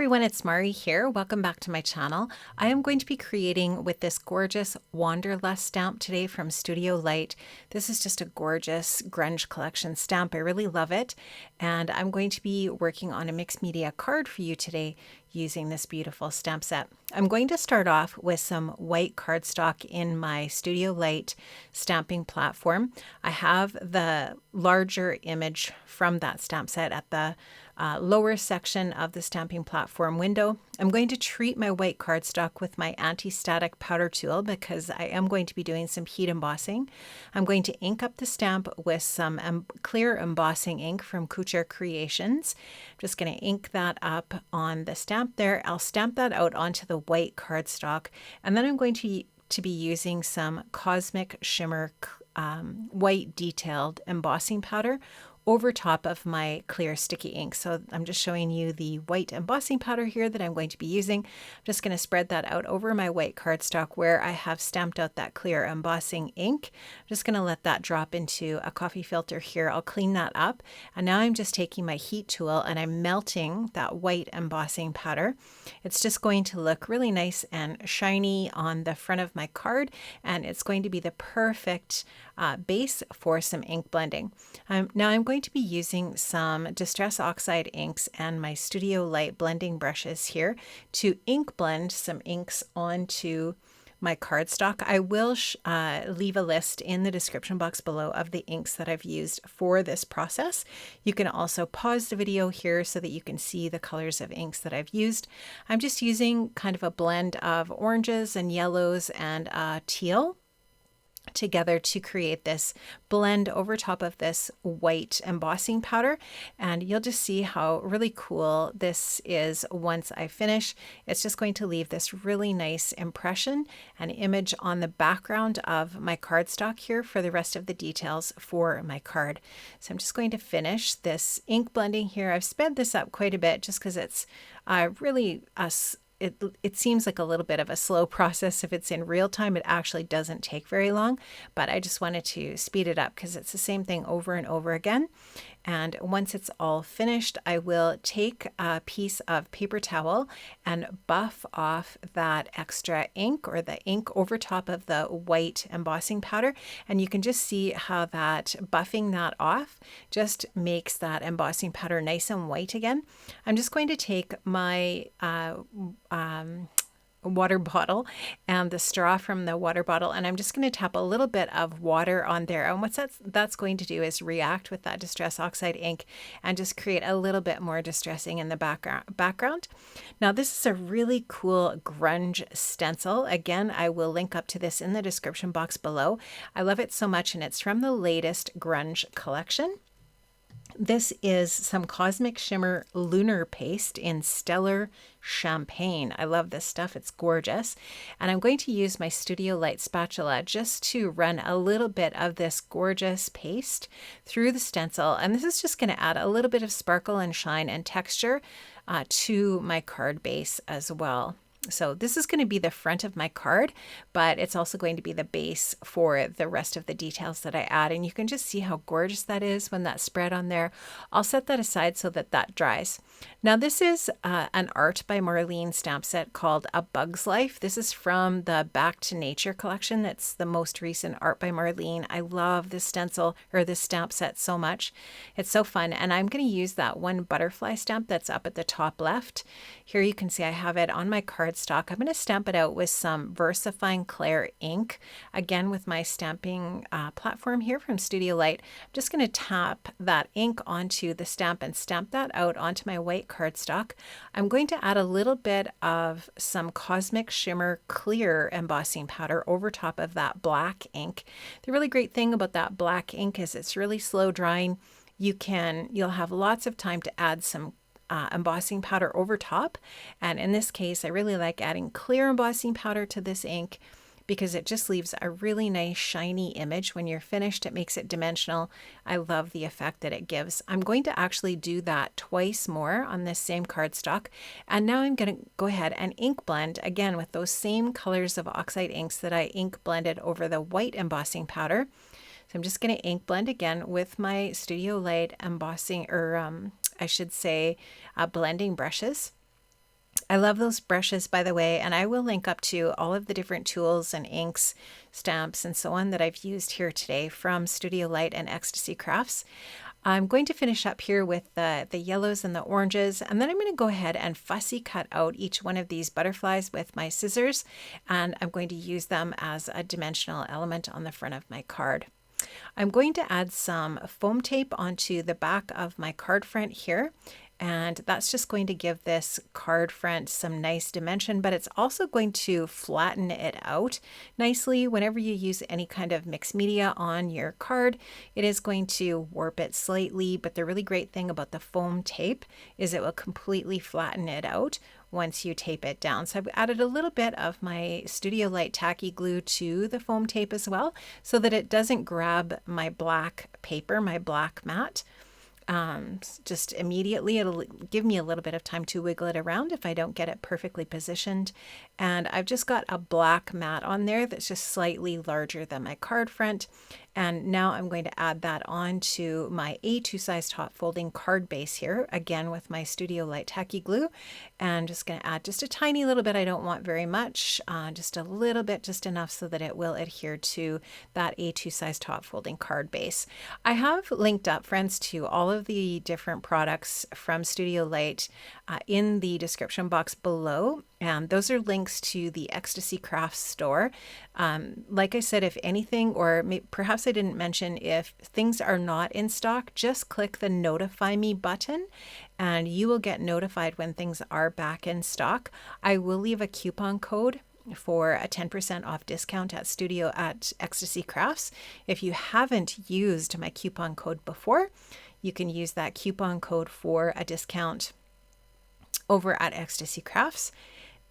everyone, it's Mari here. Welcome back to my channel. I am going to be creating with this gorgeous Wanderlust stamp today from Studio Light. This is just a gorgeous grunge collection stamp. I really love it. And I'm going to be working on a mixed media card for you today using this beautiful stamp set. I'm going to start off with some white cardstock in my Studio Light stamping platform. I have the larger image from that stamp set at the lower section of the stamping platform window. I'm going to treat my white cardstock with my anti-static powder tool because I am going to be doing some heat embossing. I'm going to ink up the stamp with some clear embossing ink from Couture Creations. I'm just going to ink that up on the stamp there. I'll stamp that out onto the white cardstock, and then I'm going to be using some Cosmic Shimmer white detailed embossing powder over top of my clear sticky ink. So I'm just showing you the white embossing powder here that I'm going to be using. I'm just going to spread that out over my white cardstock where I have stamped out that clear embossing ink. I'm just going to let that drop into a coffee filter here. I'll clean that up. And now I'm just taking my heat tool and I'm melting that white embossing powder. It's just going to look really nice and shiny on the front of my card, and it's going to be the perfect base for some ink blending. Now I'm going to be using some Distress Oxide inks and my Studio Light blending brushes here to ink blend some inks onto my cardstock. I will leave a list in the description box below of the inks that I've used for this process. You can also pause the video here so that you can see the colors of inks that I've used. I'm just using kind of a blend of oranges and yellows and teal together to create this blend over top of this white embossing powder, and you'll just see how really cool this is once I finish. It's just going to leave this really nice impression and image on the background of my cardstock here for the rest of the details for my card. So I'm just going to finish this ink blending here. I've sped this up quite a bit just because it's really it seems like a little bit of a slow process. If it's in real time, it actually doesn't take very long, but I just wanted to speed it up because it's the same thing over and over again. And once it's all finished, I will take a piece of paper towel and buff off that extra ink or the ink over top of the white embossing powder. And you can just see how that buffing that off just makes that embossing powder nice and white again. I'm just going to take my water bottle and the straw from the water bottle, and I'm just going to tap a little bit of water on there, and what that's going to do is react with that Distress Oxide ink and just create a little bit more distressing in the background. Now this is a really cool grunge stencil. Again, I will link up to this in the description box below. I love it so much, and it's from the latest grunge collection. This is some Cosmic Shimmer Lunar Paste in Stellar Champagne. I love this stuff. It's gorgeous. And I'm going to use my Studio Light spatula just to run a little bit of this gorgeous paste through the stencil. And this is just going to add a little bit of sparkle and shine and texture to my card base as well. So this is going to be the front of my card, but it's also going to be the base for the rest of the details that I add. And you can just see how gorgeous that is when that's spread on there. I'll set that aside so that that dries. Now this is an Art by Marlene stamp set called A Bug's Life. This is from the Back to Nature collection. That's the most recent Art by Marlene. I love this stencil or this stamp set so much. It's so fun. And I'm going to use that one butterfly stamp that's up at the top left. Here you can see I have it on my card stock. I'm going to stamp it out with some VersaFine Clair ink, again with my stamping platform here from Studio Light. I'm just going to tap that ink onto the stamp and stamp that out onto my white cardstock. I'm going to add a little bit of some Cosmic Shimmer Clear embossing powder over top of that black ink. The really great thing about that black ink is it's really slow drying. You'll have lots of time to add some embossing powder over top, and in this case I really like adding clear embossing powder to this ink because it just leaves a really nice shiny image when you're finished. It makes it dimensional. I love the effect that it gives. I'm going to actually do that twice more on this same cardstock, and now I'm going to go ahead and ink blend again with those same colors of oxide inks that I ink blended over the white embossing powder. So I'm just going to ink blend again with my Studio Light embossing, or I should say blending brushes. I love those brushes, by the way, and I will link up to all of the different tools and inks, stamps, and so on that I've used here today from Studio Light and Ecstasy Crafts. I'm going to finish up here with the yellows and the oranges, and then I'm going to go ahead and fussy cut out each one of these butterflies with my scissors, and I'm going to use them as a dimensional element on the front of my card. I'm going to add some foam tape onto the back of my card front here, and that's just going to give this card front some nice dimension, but it's also going to flatten it out nicely. Whenever you use any kind of mixed media on your card, it is going to warp it slightly, but the really great thing about the foam tape is it will completely flatten it out once you tape it down. So I've added a little bit of my Studio Light tacky glue to the foam tape as well, so that it doesn't grab my black paper, my black mat. Just immediately. It'll give me a little bit of time to wiggle it around if I don't get it perfectly positioned. And I've just got a black mat on there that's just slightly larger than my card front. And now I'm going to add that on to my A2 size top folding card base here, again with my Studio Light tacky glue. And just going to add just a tiny little bit. I don't want very much, just a little bit, just enough so that it will adhere to that A2 size top folding card base. I have linked up, friends, to all of the different products from Studio Light in the description box below. And those are links to the Ecstasy Crafts store. Like I said, if anything, or perhaps I didn't mention, if things are not in stock, just click the notify me button and you will get notified when things are back in stock. I will leave a coupon code for a 10% off discount at Ecstasy Crafts. If you haven't used my coupon code before, you can use that coupon code for a discount over at Ecstasy Crafts.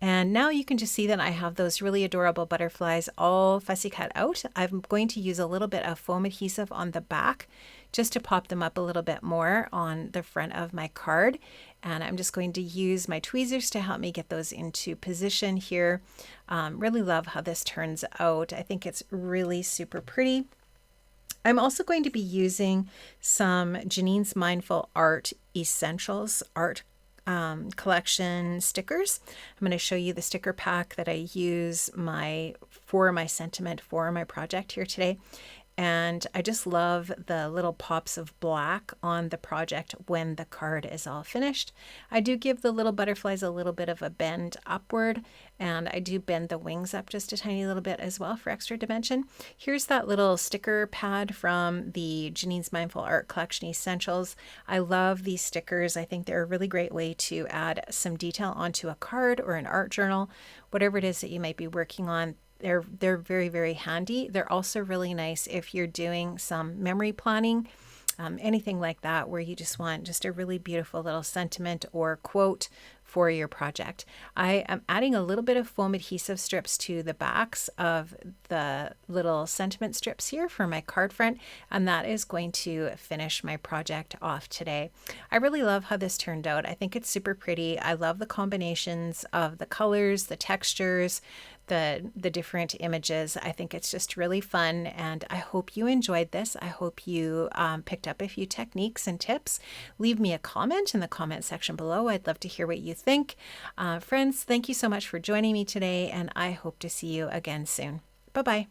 And now you can just see that I have those really adorable butterflies all fussy cut out. I'm going to use a little bit of foam adhesive on the back just to pop them up a little bit more on the front of my card. And I'm just going to use my tweezers to help me get those into position here. Really love how this turns out. I think it's really super pretty. I'm also going to be using some Janine's Mindful Art Essentials art collection stickers. I'm going to show you the sticker pack that I use for my sentiment for my project here today. And I just love the little pops of black on the project when the card is all finished. I do give the little butterflies a little bit of a bend upward, and I do bend the wings up just a tiny little bit as well for extra dimension. Here's that little sticker pad from the Janine's Mindful Art Collection Essentials. I love these stickers. I think they're a really great way to add some detail onto a card or an art journal, whatever it is that you might be working on. They're very, very handy. They're also really nice if you're doing some memory planning, anything like that, where you just want just a really beautiful little sentiment or quote for your project. I am adding a little bit of foam adhesive strips to the backs of the little sentiment strips here for my card front, and that is going to finish my project off today. I really love how this turned out. I think it's super pretty. I love the combinations of the colors, the textures, the different images. I think it's just really fun, and I hope you enjoyed this. I hope you picked up a few techniques and tips. Leave me a comment in the comment section below. I'd love to hear what you think. Friends, thank you so much for joining me today, and I hope to see you again soon. Bye-bye.